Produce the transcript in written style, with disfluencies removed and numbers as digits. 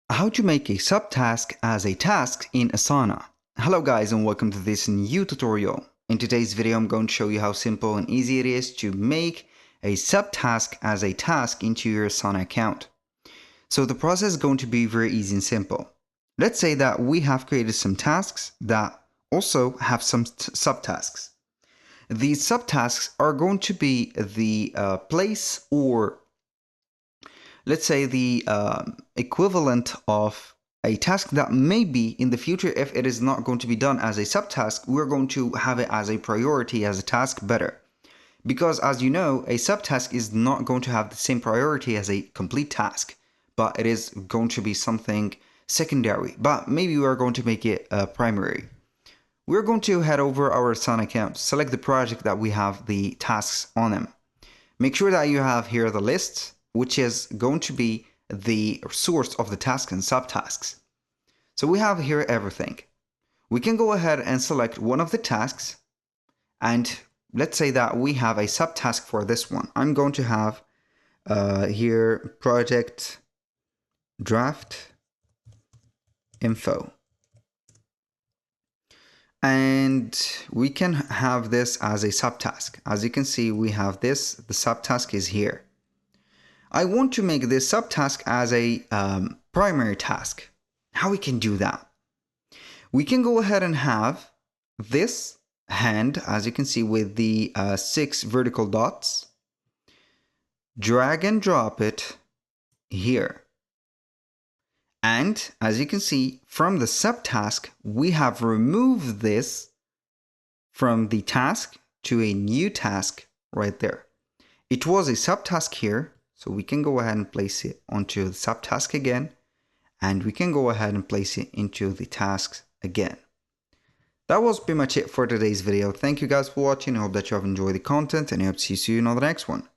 How to make a subtask as a task in Asana. Hello guys and welcome to this new tutorial. In today's video I'm going to show you how simple and easy it is to make a subtask as a task into your Asana account. So the process is going to be very easy and simple. Let's say that we have created some tasks that also have some subtasks. These subtasks are going to be the place, or let's say the equivalent of a task that maybe in the future, if it is not going to be done as a subtask, we're going to have it as a priority as a task better. Because as you know, a subtask is not going to have the same priority as a complete task, but it is going to be something secondary, but maybe we are going to make it primary. We're going to head over our Asana account, select the project that we have the tasks on them. Make sure that you have here the list, which is going to be the source of the tasks and subtasks. So we have here everything. We can go ahead and select one of the tasks, and let's say that we have a subtask for this one. I'm going to have here project draft info. And we can have this as a subtask. As you can see, we have this, the subtask is here. I want to make this subtask as a primary task. How we can do that? We can go ahead and have this hand, as you can see, with the 6 vertical dots. Drag and drop it here. And as you can see, from the subtask, we have removed this from the task to a new task right there. It was a subtask here, so we can go ahead and place it onto the subtask again, and we can go ahead and place it into the tasks again. That was pretty much it for today's video. Thank you guys for watching. I hope that you have enjoyed the content, and I hope to see you soon on the next one.